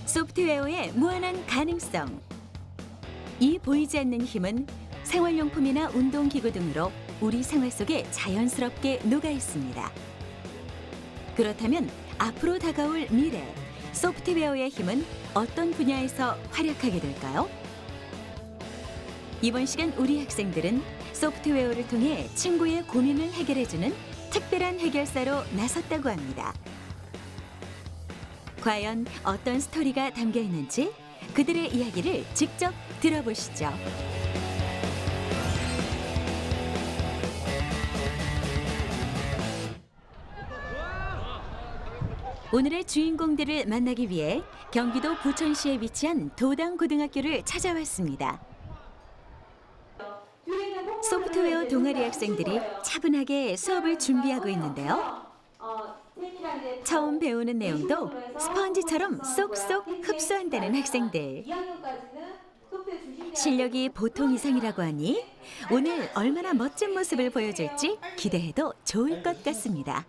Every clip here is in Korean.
소프트웨어의 무한한 가능성. 이 보이지 않는 힘은 생활용품이나 운동기구 등으로 우리 생활 속에 자연스럽게 녹아 있습니다. 그렇다면 앞으로 다가올 미래, 소프트웨어의 힘은 어떤 분야에서 활약하게 될까요? 이번 시간 우리 학생들은 소프트웨어를 통해 친구의 고민을 해결해주는 특별한 해결사로 나섰다고 합니다. 과연 어떤 스토리가 담겨 있는지 그들의 이야기를 직접 들어보시죠. 오늘의 주인공들을 만나기 위해 경기도 부천시에 위치한 도당고등학교를 찾아왔습니다. 소프트웨어 동아리 학생들이 차분하게 수업을 준비하고 있는데요. 처음 배우는 내용도 스펀지처럼 쏙쏙 흡수한다는 학생들. 실력이 보통 이상이라고 하니 오늘 얼마나 멋진 모습을 보여줄지 기대해도 좋을 것 같습니다.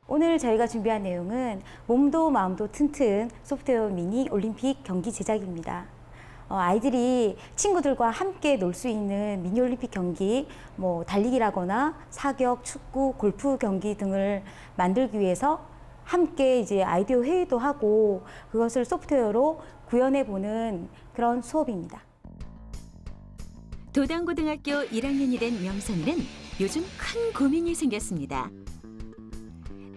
오늘 저희가 준비한 내용은 몸도 마음도 튼튼 소프트웨어 미니 올림픽 경기 제작입니다. 아이들이 친구들과 함께 놀 수 있는 미니 올림픽 경기, 달리기라거나 사격, 축구, 골프 경기 등을 만들기 위해서 함께 이제 아이디어 회의도 하고 그것을 소프트웨어로 구현해 보는 그런 수업입니다. 도당고등학교 1학년이 된 명선이는 요즘 큰 고민이 생겼습니다.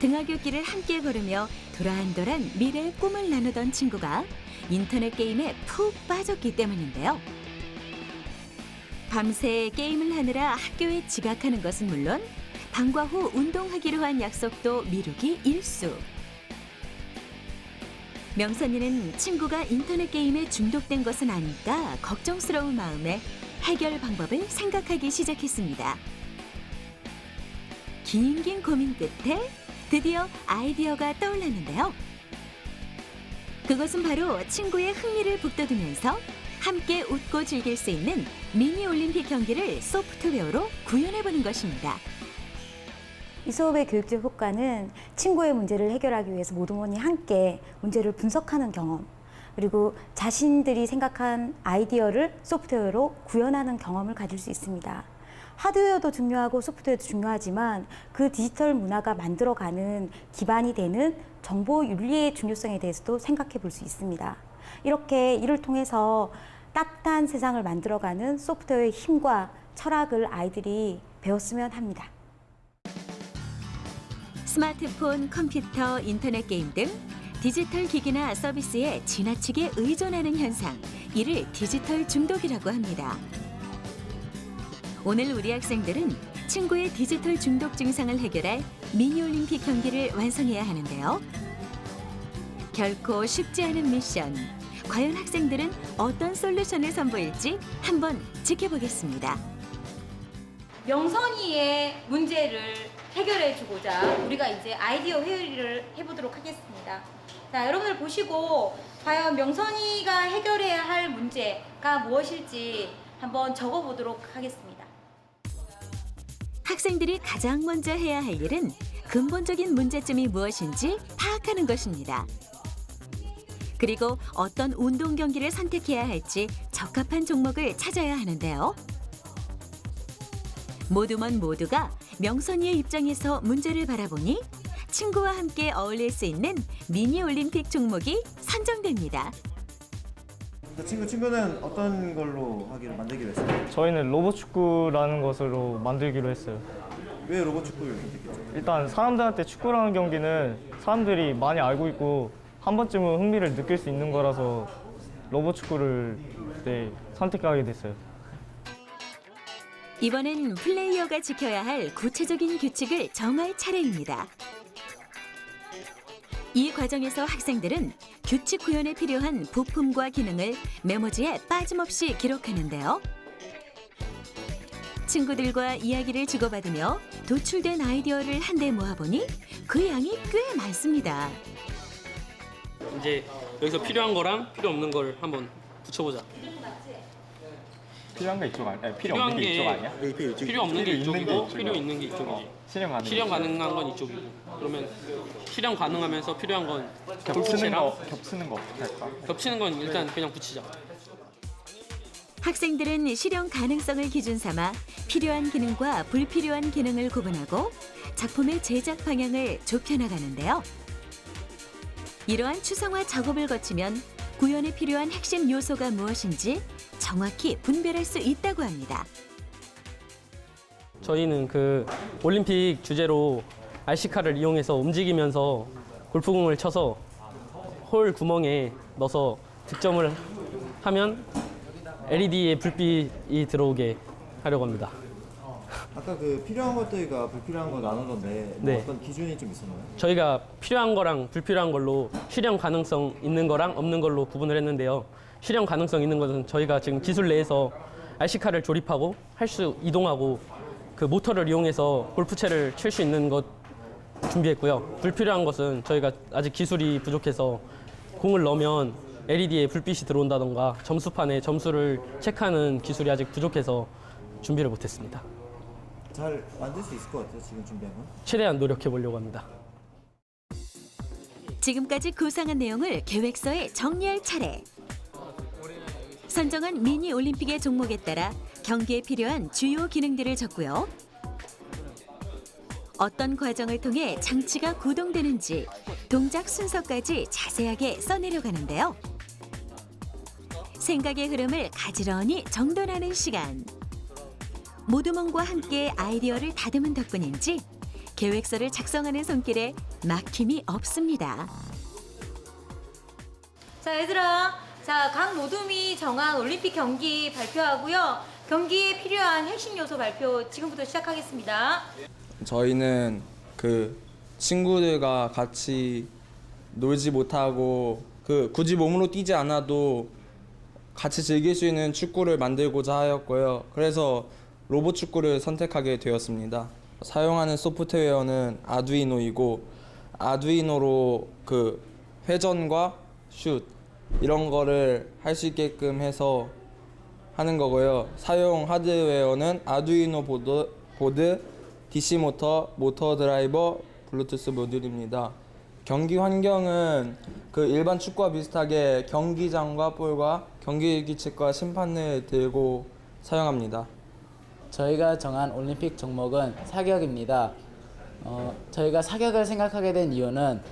등하굣길을 함께 걸으며 도란도란 미래의 꿈을 나누던 친구가 인터넷 게임에 푹 빠졌기 때문인데요. 밤새 게임을 하느라 학교에 지각하는 것은 물론 방과 후 운동하기로 한 약속도 미루기 일수. 명선이는 친구가 인터넷 게임에 중독된 것은 아닐까 걱정스러운 마음에 해결 방법을 생각하기 시작했습니다. 긴 고민 끝에 드디어 아이디어가 떠올랐는데요. 그것은 바로 친구의 흥미를 북돋우면서 함께 웃고 즐길 수 있는 미니 올림픽 경기를 소프트웨어로 구현해보는 것입니다. 이 수업의 교육적 효과는 친구의 문제를 해결하기 위해서 모두모니 함께 문제를 분석하는 경험, 그리고 자신들이 생각한 아이디어를 소프트웨어로 구현하는 경험을 가질 수 있습니다. 하드웨어도 중요하고 소프트웨어도 중요하지만 그 디지털 문화가 만들어가는 기반이 되는 정보 윤리의 중요성에 대해서도 생각해 볼 수 있습니다. 이렇게 이를 통해서 따뜻한 세상을 만들어가는 소프트웨어의 힘과 철학을 아이들이 배웠으면 합니다. 스마트폰, 컴퓨터, 인터넷 게임 등 디지털 기기나 서비스에 지나치게 의존하는 현상, 이를 디지털 중독이라고 합니다. 오늘 우리 학생들은 친구의 디지털 중독 증상을 해결할 미니 올림픽 경기를 완성해야 하는데요. 결코 쉽지 않은 미션. 과연 학생들은 어떤 솔루션을 선보일지 한번 지켜보겠습니다. 명선이의 문제를 해결해주고자 우리가 이제 아이디어 회의를 해보도록 하겠습니다. 자, 여러분들 보시고 과연 명선이가 해결해야 할 문제가 무엇일지 한번 적어보도록 하겠습니다. 학생들이 가장 먼저 해야 할 일은 근본적인 문제점이 무엇인지 파악하는 것입니다. 그리고 어떤 운동 경기를 선택해야 할지 적합한 종목을 찾아야 하는데요. 모두가 명선이의 입장에서 문제를 바라보니 친구와 함께 어울릴 수 있는 미니 올림픽 종목이 선정됩니다. 친구는 어떤 걸로 하기로 만들기로 했어요? 저희는 로봇 축구라는 것으로 만들기로 했어요. 왜 로봇 축구를 선택했죠? 일단 사람들한테 축구라는 경기는 사람들이 많이 알고 있고 한 번쯤은 흥미를 느낄 수 있는 거라서 로봇 축구를 선택하게 됐어요. 이번엔 플레이어가 지켜야 할 구체적인 규칙을 정할 차례입니다. 이 과정에서 학생들은 규칙 구현에 필요한 부품과 기능을 메모지에 빠짐없이 기록하는데요. 친구들과 이야기를 주고받으며 도출된 아이디어를 한데 모아보니 그 양이 꽤 많습니다. 이제 여기서 필요한 거랑 필요 없는 걸 한번 붙여보자. 필요한 게 이쪽 아니야? 필요 필요한 없는 게 이쪽 게 아니야? 필요 없는 게 필요 있는 게 이쪽이고 이쪽이고. 필요 있는 게 이쪽이지. 실현 실현 가능한 건 이쪽이고. 그러면 실현 가능하면서 필요한 건 겹치는 거 어떻게 할까? 겹치는 건 일단 그냥 붙이자. 학생들은 실현 가능성을 기준 삼아 필요한 기능과 불필요한 기능을 구분하고 작품의 제작 방향을 좁혀나가는데요. 이러한 추상화 작업을 거치면 구현에 필요한 핵심 요소가 무엇인지 정확히 분별할 수 있다고 합니다. 저희는 그 올림픽 주제로 RC카를 이용해서 움직이면서 골프공을 쳐서 홀 구멍에 넣어서 득점을 하면 LED에 불빛이 들어오게 하려고 합니다. 아까 그 필요한 것들과 불필요한 거 나누던데 뭐 네. 어떤 기준이 좀 있었나요? 저희가 필요한 거랑 불필요한 걸로 실현 가능성 있는 거랑 없는 걸로 구분을 했는데요. 실현 가능성 있는 것은 저희가 지금 기술 내에서 RC카를 조립하고 할 수 이동하고 그 모터를 이용해서 골프채를 칠 수 있는 것 준비했고요. 불필요한 것은 저희가 아직 기술이 부족해서 공을 넣으면 LED에 불빛이 들어온다던가 점수판에 점수를 체크하는 기술이 아직 부족해서 준비를 못했습니다. 잘 만들 수 있을 것 같아요, 지금 준비한 건? 최대한 노력해 보려고 합니다. 지금까지 구상한 내용을 계획서에 정리할 차례. 선정한 미니 올림픽의 종목에 따라 경기에 필요한 주요 기능들을 적고요. 어떤 과정을 통해 장치가 구동되는지 동작 순서까지 자세하게 써내려가는데요. 생각의 흐름을 가지런히 정돈하는 시간. 모두멍과 함께 아이디어를 다듬은 덕분인지 계획서를 작성하는 손길에 막힘이 없습니다. 자, 얘들아. 자, 각 모둠이 정한 올림픽 경기 발표하고요. 경기에 필요한 핵심 요소 발표 지금부터 시작하겠습니다. 저희는 그 친구들과 같이 놀지 못하고 그 굳이 몸으로 뛰지 않아도 같이 즐길 수 있는 축구를 만들고자 하였고요. 그래서 로봇 축구를 선택하게 되었습니다. 사용하는 소프트웨어는 아두이노이고 아두이노로 그 회전과 슛 이런 거를 할 수 있게끔 해서 하는 거고요. 사용 하드웨어는 아두이노 보드, DC 모터 드라이버, 블루투스 모듈입니다. 경기 환경은 그 일반 축구와 비슷하게 경기장과 볼과 경기 규칙과 심판을 들고 사용합니다. 저희가 정한 올림픽 종목은 사격입니다. 저희가 사격을 생각하게 된 이유는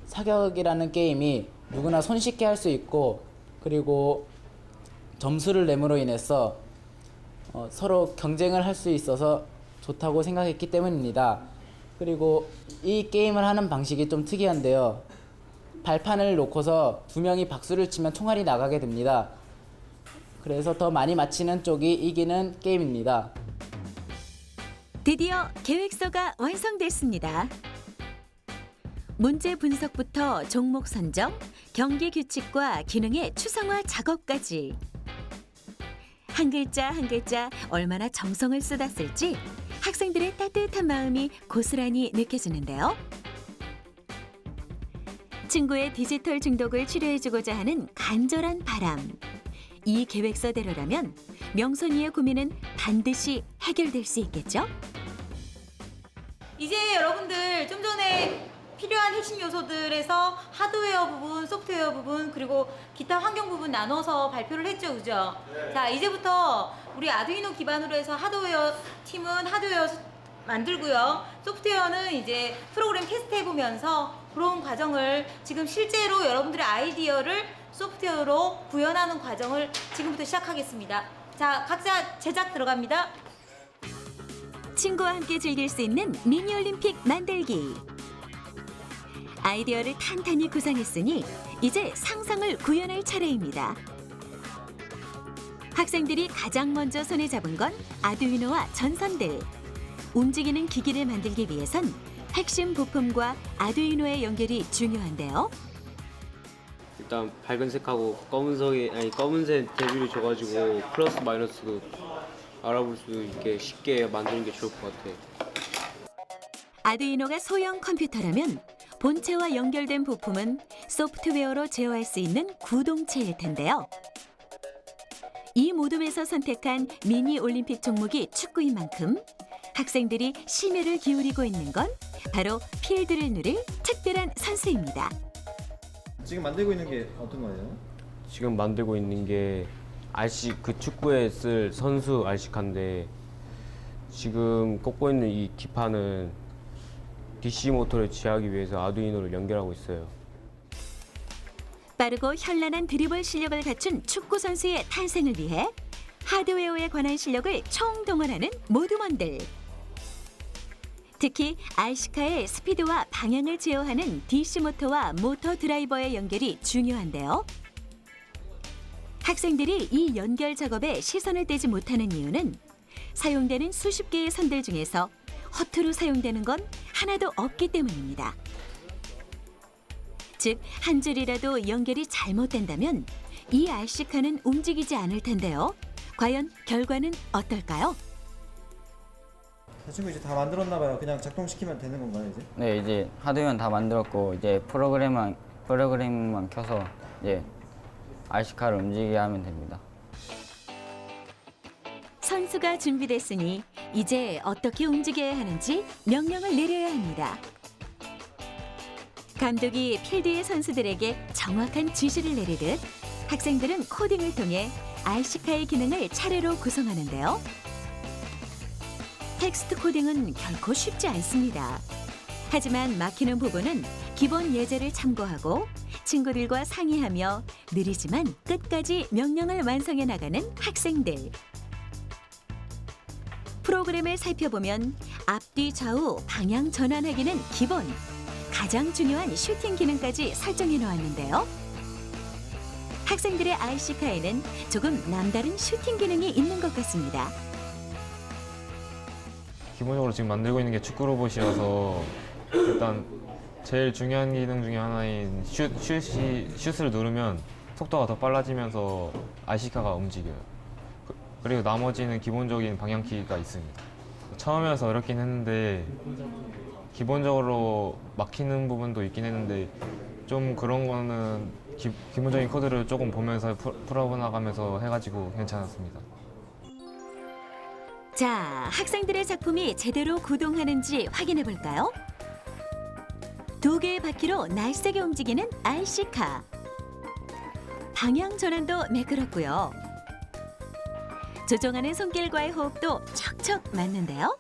사격이라는 게임이 누구나 손쉽게 할 수 있고 그리고 점수를 내므로 인해서 서로 경쟁을 할 수 있어서 좋다고 생각했기 때문입니다. 그리고 이 게임을 하는 방식이 좀 특이한데요. 발판을 놓고서 두 명이 박수를 치면 총알이 나가게 됩니다. 그래서 더 많이 맞히는 쪽이 이기는 게임입니다. 드디어 계획서가 완성됐습니다. 문제 분석부터 종목 선정, 경기 규칙과 기능의 추상화 작업까지. 한 글자 한 글자 얼마나 정성을 쏟았을지 학생들의 따뜻한 마음이 고스란히 느껴지는데요. 친구의 디지털 중독을 치료해주고자 하는 간절한 바람. 이 계획서대로라면 명선이의 고민은 반드시 해결될 수 있겠죠? 이제 여러분들 좀 전에 필요한 핵심 요소들에서 하드웨어 부분, 소프트웨어 부분, 그리고 기타 환경 부분 나눠서 발표를 했죠, 그죠? 자, 이제부터 우리 아두이노 기반으로 해서 하드웨어 팀은 하드웨어 만들고요. 소프트웨어는 이제 프로그램 테스트 해보면서 그런 과정을 지금 실제로 여러분들의 아이디어를 소프트웨어로 구현하는 과정을 지금부터 시작하겠습니다. 자, 각자 제작 들어갑니다. 친구와 함께 즐길 수 있는 미니올림픽 만들기. 아이디어를 탄탄히 구상했으니 이제 상상을 구현할 차례입니다. 학생들이 가장 먼저 손에 잡은 건 아두이노와 전선들. 움직이는 기기를 만들기 위해선 핵심 부품과 아두이노의 연결이 중요한데요. 일단 밝은색하고 검은색 대비를 줘가지고 플러스 마이너스 알아볼 수 있게 쉽게 만드는 게 좋을 것 같아. 아두이노가 소형 컴퓨터라면 본체와 연결된 부품은 소프트웨어로 제어할 수 있는 구동체일 텐데요. 이 모둠에서 선택한 미니 올림픽 종목이 축구인 만큼 학생들이 심혈을 기울이고 있는 건 바로 필드를 누릴 특별한 선수입니다. 지금 만들고 있는 게 어떤 거예요? 지금 만들고 있는 게 RC 그 축구에 쓸 선수 RC카인데 지금 꽂고 있는 이 기판은 DC 모터를 지하기 위해서 아두이노를 연결하고 있어요. 빠르고 현란한 드리블 실력을 갖춘 축구 선수의 탄생을 위해 하드웨어에 관한 실력을 총동원하는 모둠원들. 특히 RC카의 스피드와 방향을 제어하는 DC 모터와 모터 드라이버의 연결이 중요한데요. 학생들이 이 연결 작업에 시선을 떼지 못하는 이유는 사용되는 수십 개의 선들 중에서 허투루 사용되는 건 하나도 없기 때문입니다. 즉, 한 줄이라도 연결이 잘못된다면 이 RC카는 움직이지 않을 텐데요. 과연 결과는 어떨까요? 저 친구 이제 다 만들었나 봐요. 그냥 작동시키면 되는 건가요, 이제? 네, 이제 하드웨어는 다 만들었고 이제 프로그램만 켜서 이제 RC카를 움직이게 하면 됩니다. 선수가 준비됐으니 이제 어떻게 움직여야 하는지 명령을 내려야 합니다. 감독이 필드의 선수들에게 정확한 지시를 내리듯 학생들은 코딩을 통해 RC카의 기능을 차례로 구성하는데요. 텍스트 코딩은 결코 쉽지 않습니다. 하지만 막히는 부분은 기본 예제를 참고하고 친구들과 상의하며 느리지만 끝까지 명령을 완성해 나가는 학생들. 프로그램을 살펴보면 앞뒤 좌우 방향 전환하기는 기본, 가장 중요한 슈팅 기능까지 설정해 놓았는데요. 학생들의 RC카에는 조금 남다른 슈팅 기능이 있는 것 같습니다. 기본적으로 지금 만들고 있는 게 축구 로봇이어서 일단 제일 중요한 기능 중에 하나인 슛을 누르면 속도가 더 빨라지면서 RC카가 움직여요. 그리고 나머지는 기본적인 방향키가 있습니다. 처음이라서 어렵긴 했는데 기본적으로 막히는 부분도 있긴 했는데 좀 그런 거는 기본적인 코드를 조금 보면서 풀어나가면서 해가지고 괜찮았습니다. 자, 학생들의 작품이 제대로 구동하는지 확인해 볼까요? 2개의 바퀴로 날쌔게 움직이는 RC카. 방향 전환도 매끄럽고요. 조종하는 손길과의 호흡도 척척 맞는데요.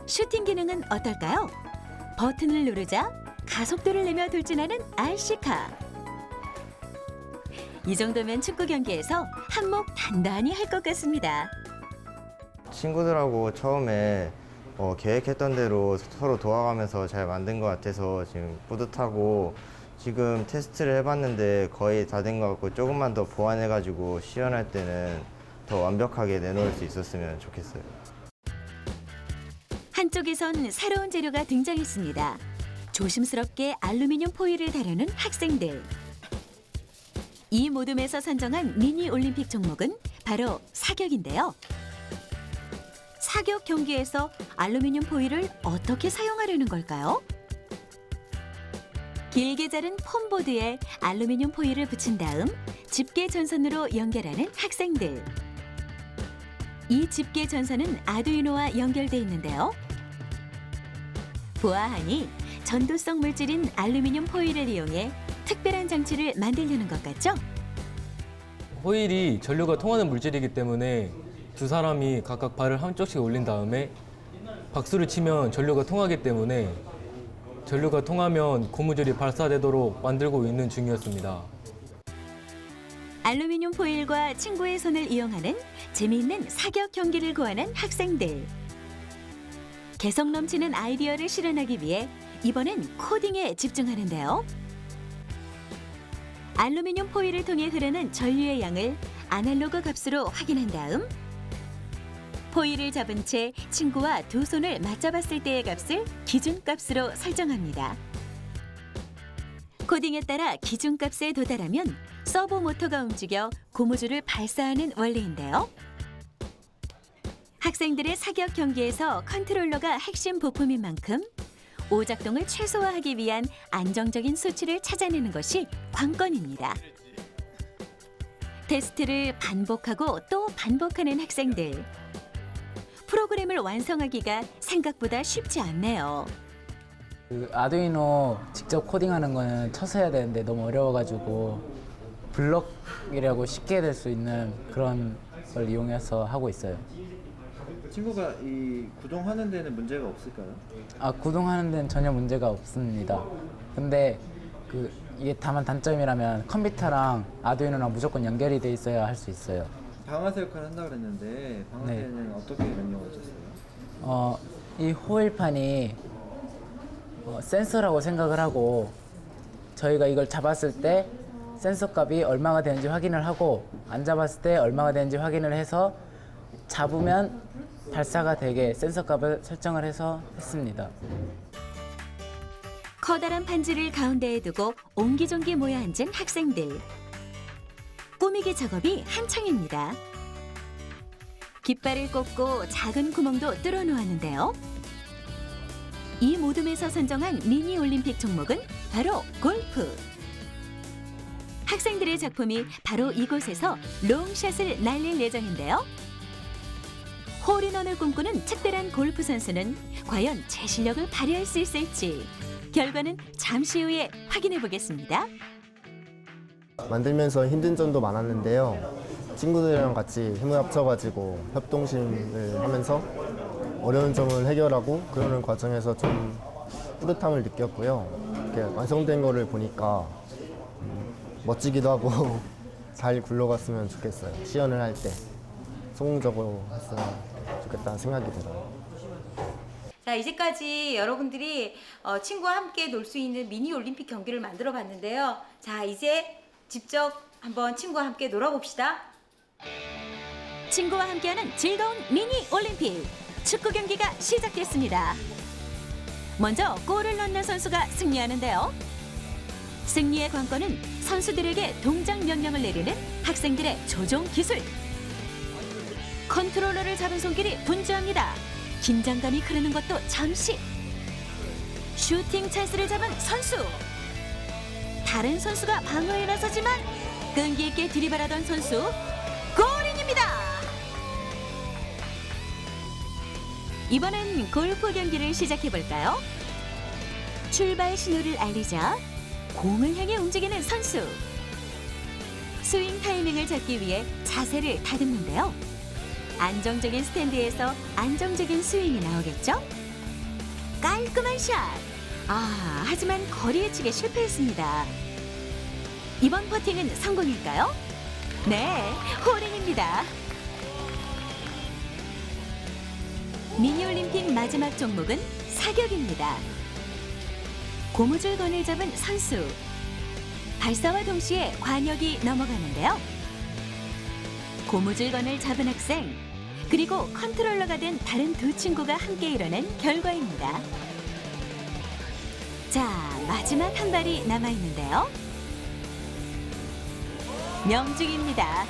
슈팅 기능은 어떨까요? 버튼을 누르자 가속도를 내며 돌진하는 RC카. 이 정도면 축구 경기에서 한몫 단단히 할 것 같습니다. 친구들하고 처음에 계획했던 대로 서로 도와가면서 잘 만든 것 같아서 지금 뿌듯하고, 지금 테스트를 해봤는데 거의 다 된 것 같고 조금만 더 보완해가지고 시연할 때는 더 완벽하게 내놓을 수 있었으면 좋겠어요. 한쪽에선 새로운 재료가 등장했습니다. 조심스럽게 알루미늄 포일을 다루는 학생들. 이 모둠에서 선정한 미니 올림픽 종목은 바로 사격인데요. 사격 경기에서 알루미늄 포일을 어떻게 사용하려는 걸까요? 길게 자른 폼보드에 알루미늄 포일을 붙인 다음 집게 전선으로 연결하는 학생들. 이 집게 전선은 아두이노와 연결돼 있는데요. 보아하니 전도성 물질인 알루미늄 포일을 이용해 특별한 장치를 만들려는 것 같죠? 호일이 전류가 통하는 물질이기 때문에 두 사람이 각각 발을 한쪽씩 올린 다음에 박수를 치면 전류가 통하기 때문에 전류가 통하면 고무줄이 발사되도록 만들고 있는 중이었습니다. 알루미늄 포일과 친구의 손을 이용하는 재미있는 사격 경기를 고하는 학생들. 개성 넘치는 아이디어를 실현하기 위해 이번엔 코딩에 집중하는데요. 알루미늄 포일을 통해 흐르는 전류의 양을 아날로그 값으로 확인한 다음 포일을 잡은 채 친구와 두 손을 맞잡았을 때의 값을 기준값으로 설정합니다. 코딩에 따라 기준값에 도달하면 서버 모터가 움직여 고무줄을 발사하는 원리인데요. 학생들의 사격 경기에서 컨트롤러가 핵심 부품인 만큼 오작동을 최소화하기 위한 안정적인 수치를 찾아내는 것이 관건입니다. 테스트를 반복하고 또 반복하는 학생들. 프로그램을 완성하기가 생각보다 쉽지 않네요. 그 아두이노 직접 코딩하는 거는 쳐서 해야 되는데 너무 어려워가지고 블럭이라고 쉽게 될 수 있는 그런 걸 이용해서 하고 있어요. 친구가 이 구동하는 데는 문제가 없을까요? 아, 구동하는 데는 전혀 문제가 없습니다. 근데 이게 다만 단점이라면 컴퓨터랑 아두이노랑 무조건 연결이 돼 있어야 할 수 있어요. 방아쇠 역할을 한다고 그랬는데 방아쇠는 어떻게 명령하셨어요? 이 호일판이 센서라고 생각을 하고 저희가 이걸 잡았을 때 센서 값이 얼마가 되는지 확인을 하고 안 잡았을 때 얼마가 되는지 확인을 해서 잡으면 발사가 되게 센서 값을 설정을 해서 했습니다. 커다란 판지를 가운데에 두고 옹기종기 모여 앉은 학생들. 꾸미기 작업이 한창입니다. 깃발을 꽂고 작은 구멍도 뚫어 놓았는데요. 이 모둠에서 선정한 미니 올림픽 종목은 바로 골프. 학생들의 작품이 바로 이곳에서 롱샷을 날릴 예정인데요. 홀인원을 꿈꾸는 특별한 골프 선수는 과연 제 실력을 발휘할 수 있을지 결과는 잠시 후에 확인해 보겠습니다. 만들면서 힘든 점도 많았는데요. 친구들이랑 같이 힘을 합쳐가지고 협동심을 하면서 어려운 점을 해결하고 그러는 과정에서 좀 뿌듯함을 느꼈고요. 이렇게 완성된 거를 보니까 멋지기도 하고 잘 굴러갔으면 좋겠어요. 시연을 할 때 성공적으로 했으면 좋겠다는 생각이 들어요. 자, 이제까지 여러분들이 친구와 함께 놀 수 있는 미니 올림픽 경기를 만들어 봤는데요. 자, 이제 직접 한번 친구와 함께 놀아봅시다. 친구와 함께하는 즐거운 미니 올림픽 축구 경기가 시작됐습니다. 먼저 골을 넣는 선수가 승리하는데요. 승리의 관건은 선수들에게 동작 명령을 내리는 학생들의 조종 기술. 컨트롤러를 잡은 손길이 분주합니다. 긴장감이 흐르는 것도 잠시. 슈팅 찬스를 잡은 선수. 다른 선수가 방어에 나서지만 끈기 있게 들이받았던 선수. 골인입니다. 이번엔 골프 경기를 시작해볼까요? 출발 신호를 알리자 공을 향해 움직이는 선수. 스윙 타이밍을 잡기 위해 자세를 다듬는데요. 안정적인 스탠드에서 안정적인 스윙이 나오겠죠? 깔끔한 샷! 하지만 거리에 치게 실패했습니다. 이번 퍼팅은 성공일까요? 네, 홀인입니다. 미니올림픽 마지막 종목은 사격입니다. 고무줄건을 잡은 선수. 발사와 동시에 관역이 넘어가는데요. 고무줄건을 잡은 학생, 그리고 컨트롤러가 된 다른 두 친구가 함께 이뤄낸 결과입니다. 자, 마지막 한 발이 남아있는데요. 명중입니다.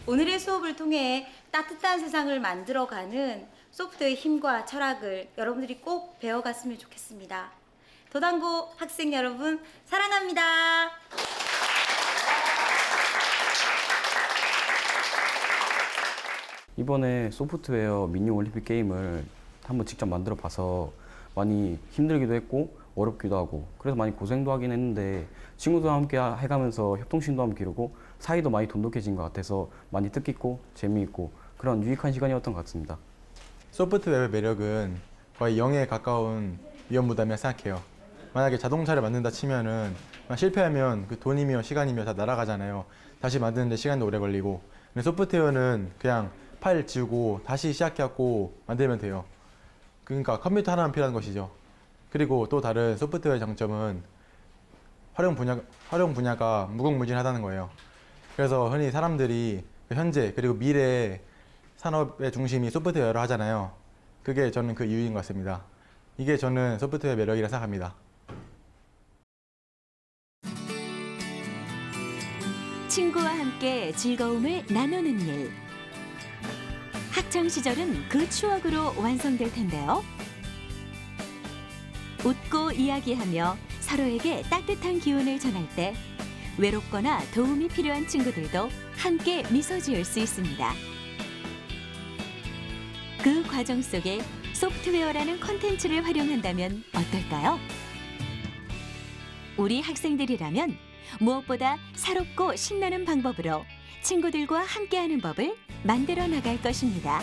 오늘의 수업을 통해 따뜻한 세상을 만들어가는 소프트의 힘과 철학을 여러분들이 꼭 배워갔으면 좋겠습니다. 도당고 학생 여러분 사랑합니다. 이번에 소프트웨어 미니 올림픽 게임을 한번 직접 만들어 봐서 많이 힘들기도 했고 어렵기도 하고 그래서 많이 고생도 하긴 했는데 친구들과 함께 해가면서 협동심도 한번 기르고 사이도 많이 돈독해진 것 같아서 많이 뜻깊고 재미있고 그런 유익한 시간이었던 것 같습니다. 소프트웨어의 매력은 거의 0에 가까운 위험부담이라 생각해요. 만약에 자동차를 만든다 치면은 실패하면 그 돈이며 시간이며 다 날아가잖아요. 다시 만드는데 시간도 오래 걸리고. 근데 소프트웨어는 그냥 파일 지우고 다시 시작해갖고 만들면 돼요. 그러니까 컴퓨터 하나만 필요한 것이죠. 그리고 또 다른 소프트웨어의 장점은 활용 분야가 무궁무진하다는 거예요. 그래서 흔히 사람들이 현재 그리고 미래의 산업의 중심이 소프트웨어로 하잖아요. 그게 저는 그 이유인 것 같습니다. 이게 저는 소프트웨어 매력이라 생각합니다. 친구와 함께 즐거움을 나누는 일. 학창 시절은 그 추억으로 완성될 텐데요. 웃고 이야기하며 서로에게 따뜻한 기운을 전할 때 외롭거나 도움이 필요한 친구들도 함께 미소 지을 수 있습니다. 그 과정 속에 소프트웨어라는 콘텐츠를 활용한다면 어떨까요? 우리 학생들이라면 무엇보다 새롭고 신나는 방법으로 친구들과 함께하는 법을 만들어 나갈 것입니다.